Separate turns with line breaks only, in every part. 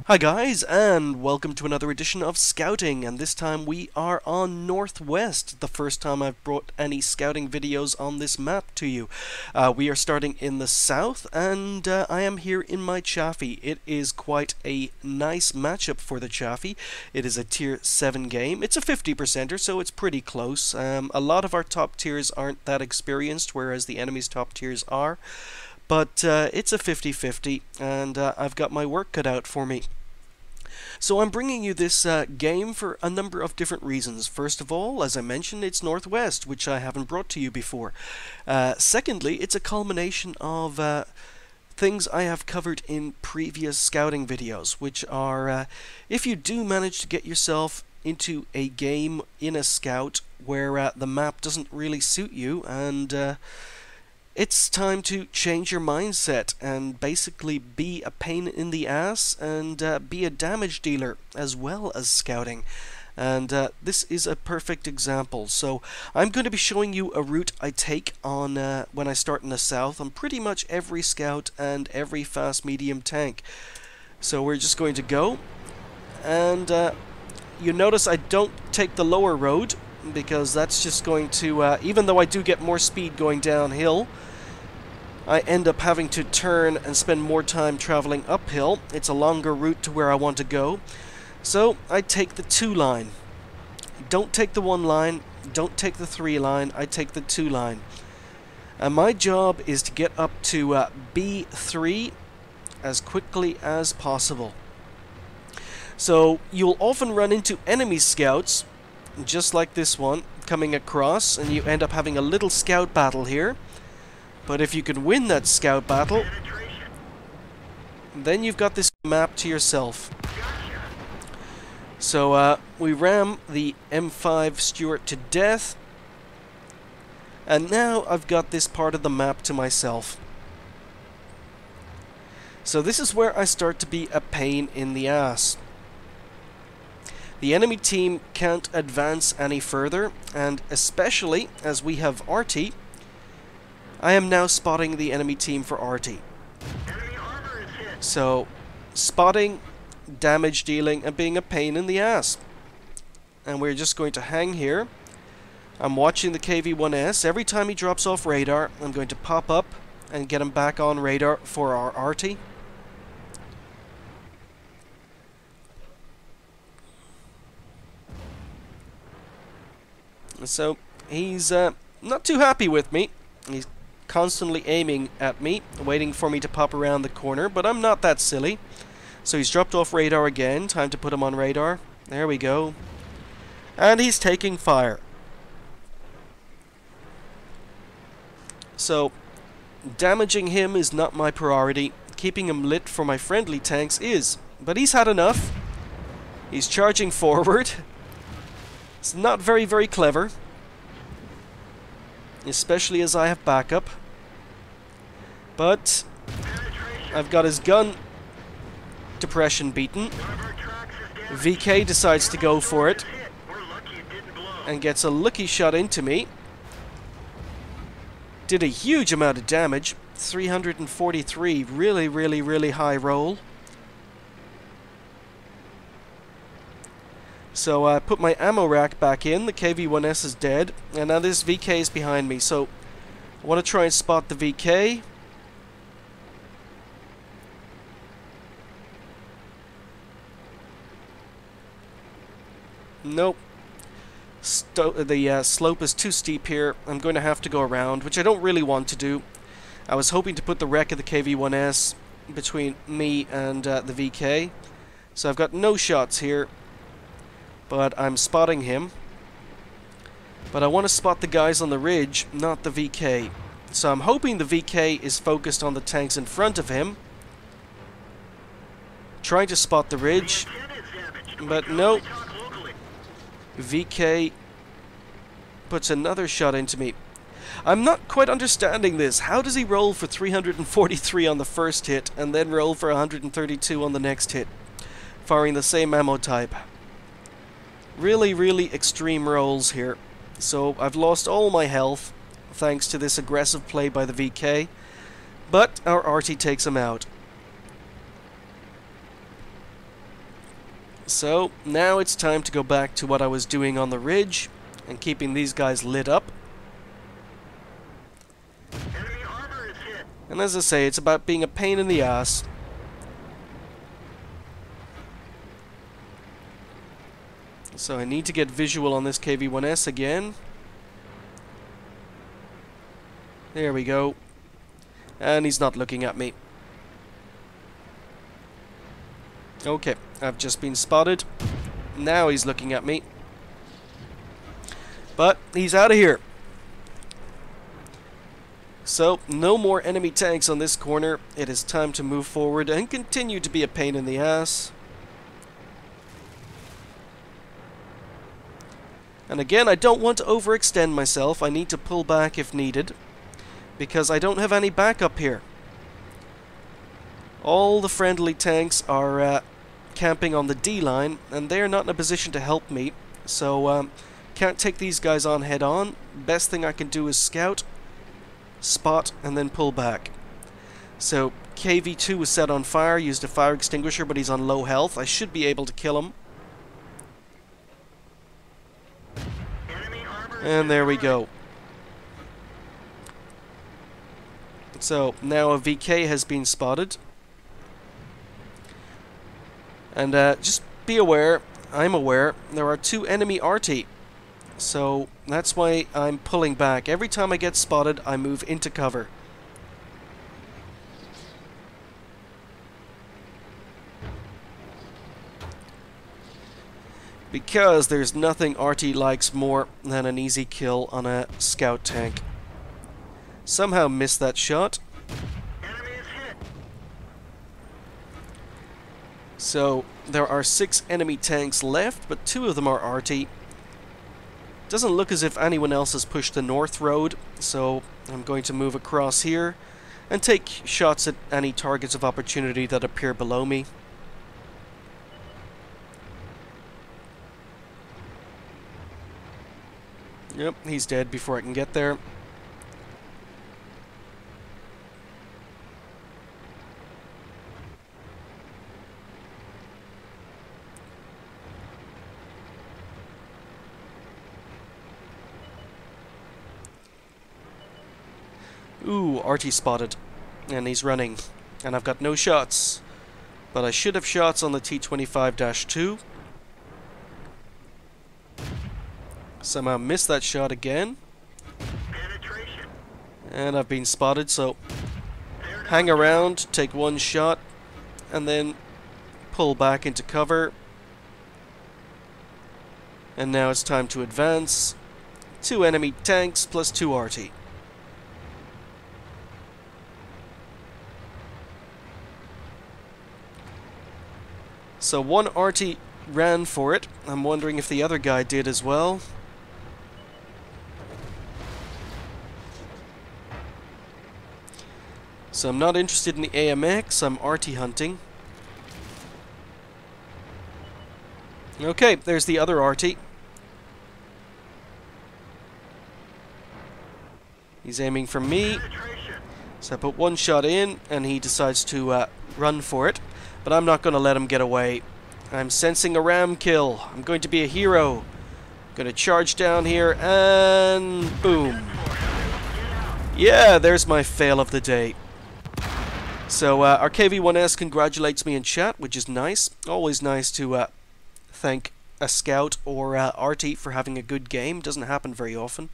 Hi guys, and welcome to another edition of Scouting, and this time we are on Northwest, the first time I've brought any scouting videos on this map to you. We are starting in the south, and I am here in my Chaffee. It is quite a nice matchup for the Chaffee. It is a tier 7 game. It's a 50%er, so it's pretty close. A lot of our top tiers aren't that experienced, whereas the enemy's top tiers are. But it's a 50-50, and I've got my work cut out for me. So I'm bringing you this game for a number of different reasons. First of all, as I mentioned, it's Northwest, which I haven't brought to you before. Secondly, it's a culmination of things I have covered in previous scouting videos, which are, if you do manage to get yourself into a game in a scout where the map doesn't really suit you, and it's time to change your mindset and basically be a pain in the ass and be a damage dealer as well as scouting. And this is a perfect example. So I'm going to be showing you a route I take on when I start in the south on pretty much every scout and every fast medium tank. So we're just going to go, and you notice I don't take the lower road, because that's just going to, even though I do get more speed going downhill, I end up having to turn and spend more time traveling uphill. It's a longer route to where I want to go. So I take the 2 line. Don't take the 1 line, don't take the 3 line, I take the 2 line. And my job is to get up to B3 as quickly as possible. So you'll often run into enemy scouts, just like this one, coming across, and you end up having a little scout battle here. But if you can win that scout battle, then you've got this map to yourself. So we ram the M5 Stuart to death, and now I've got this part of the map to myself. So this is where I start to be a pain in the ass. The enemy team can't advance any further, and especially as we have RT, I am now spotting the enemy team for RT. So, spotting, damage dealing, and being a pain in the ass. And we're just going to hang here. I'm watching the KV-1S. Every time he drops off radar, I'm going to pop up and get him back on radar for our RT. So, he's not too happy with me. He's constantly aiming at me, waiting for me to pop around the corner, but I'm not that silly. So he's dropped off radar again. Time to put him on radar. There we go. And he's taking fire. So, damaging him is not my priority. Keeping him lit for my friendly tanks is. But he's had enough. He's charging forward. It's not very, very clever, especially as I have backup. But I've got his gun depression beaten. VK decides to go for it and gets a lucky shot into me. Did a huge amount of damage. 343. Really, really, really high roll. So I put my ammo rack back in. The KV-1S is dead, and now this VK is behind me. So I want to try and spot the VK. Nope. The slope is too steep here. I'm going to have to go around, which I don't really want to do. I was hoping to put the wreck of the KV-1S between me and the VK. So I've got no shots here, but I'm spotting him. But I want to spot the guys on the ridge, not the VK. So I'm hoping the VK is focused on the tanks in front of him. Trying to spot the ridge, but no. VK puts another shot into me. I'm not quite understanding this. How does he roll for 343 on the first hit and then roll for 132 on the next hit, firing the same ammo type? Really, really extreme rolls here. So I've lost all my health thanks to this aggressive play by the VK, but our RT takes him out. So now it's time to go back to what I was doing on the ridge and keeping these guys lit up.
Enemy armor is hit.
And as I say, it's about being a pain in the ass. So I need to get visual on this KV-1S again. There we go. And he's not looking at me. Okay, I've just been spotted. Now he's looking at me. But he's out of here. So, no more enemy tanks on this corner. It is time to move forward and continue to be a pain in the ass. And again, I don't want to overextend myself. I need to pull back if needed, because I don't have any backup here. All the friendly tanks are camping on the D line, and they're not in a position to help me, so can't take these guys on head on. Best thing I can do is scout, spot, and then pull back. So KV-2 was set on fire, used a fire extinguisher, but he's on low health. I should be able to kill him. And there we go. So now a VK has been spotted. And just be aware, I'm aware, there are 2 enemy RT. So that's why I'm pulling back. Every time I get spotted, I move into cover. Because there's nothing RT likes more than an easy kill on a scout tank. Somehow missed that shot.
Enemy is hit.
So there are 6 enemy tanks left, but 2 of them are RT. Doesn't look as if anyone else has pushed the north road, so I'm going to move across here and take shots at any targets of opportunity that appear below me. Yep, he's dead before I can get there. Ooh, RT spotted. And he's running. And I've got no shots. But I should have shots on the T-25-2. Somehow missed that shot again.
Penetration.
And I've been spotted, so hang around, take 1 shot, and then pull back into cover. And now it's time to advance. 2 enemy tanks plus 2 RT. So 1 RT ran for it. I'm wondering if the other guy did as well. So I'm not interested in the AMX, I'm RT hunting. Okay, there's the other RT. He's aiming for me. So I put 1 shot in, and he decides to run for it. But I'm not going to let him get away. I'm sensing a ram kill. I'm going to be a hero. Going to charge down here, and boom. Yeah, there's my fail of the day. So our KV-1S congratulates me in chat, which is nice. Always nice to thank a scout or RT for having a good game. Doesn't happen very often.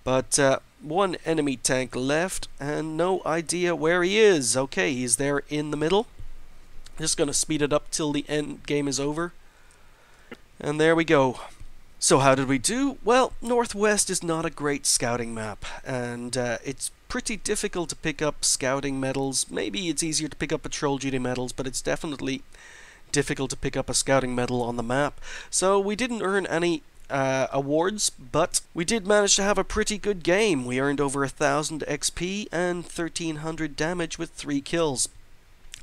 But 1 enemy tank left, and no idea where he is. Okay, he's there in the middle. Just going to speed it up till the end game is over. And there we go. So how did we do? Well, Northwest is not a great scouting map, and it's pretty difficult to pick up scouting medals. Maybe it's easier to pick up patrol duty medals, but it's definitely difficult to pick up a scouting medal on the map. So we didn't earn any awards, but we did manage to have a pretty good game. We earned over 1,000 XP and 1,300 damage with 3 kills.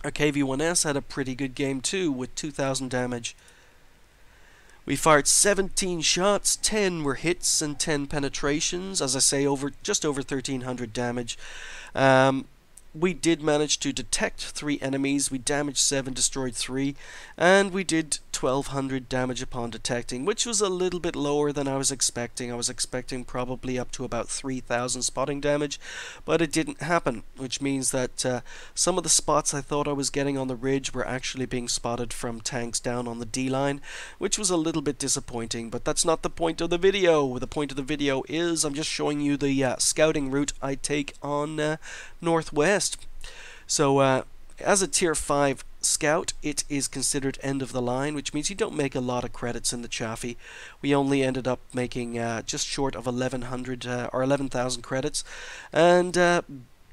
Our KV-1S had a pretty good game too, with 2,000 damage. We fired 17 shots, 10 were hits and 10 penetrations, as I say, just over 1,300 damage. we did manage to detect 3 enemies, we damaged 7, destroyed 3, and we did 1200 damage upon detecting, which was a little bit lower than I was expecting. I was expecting probably up to about 3000 spotting damage, but it didn't happen, which means that some of the spots I thought I was getting on the ridge were actually being spotted from tanks down on the D line, which was a little bit disappointing, but that's not the point of the video. The point of the video is I'm just showing you the scouting route I take on Northwest. So as a tier 5 scout, it is considered end of the line, which means you don't make a lot of credits in the Chaffee. We only ended up making just short of 1100 or 11,000 credits, and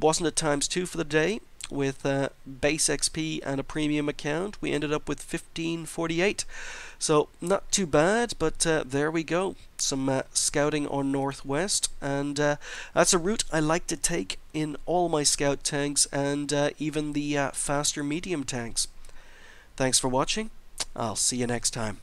wasn't it times 2 for the day? With base XP and a premium account, we ended up with 1548. So not too bad, but there we go. Some scouting on Northwest, and that's a route I like to take in all my scout tanks and even the faster medium tanks. Thanks for watching. I'll see you next time.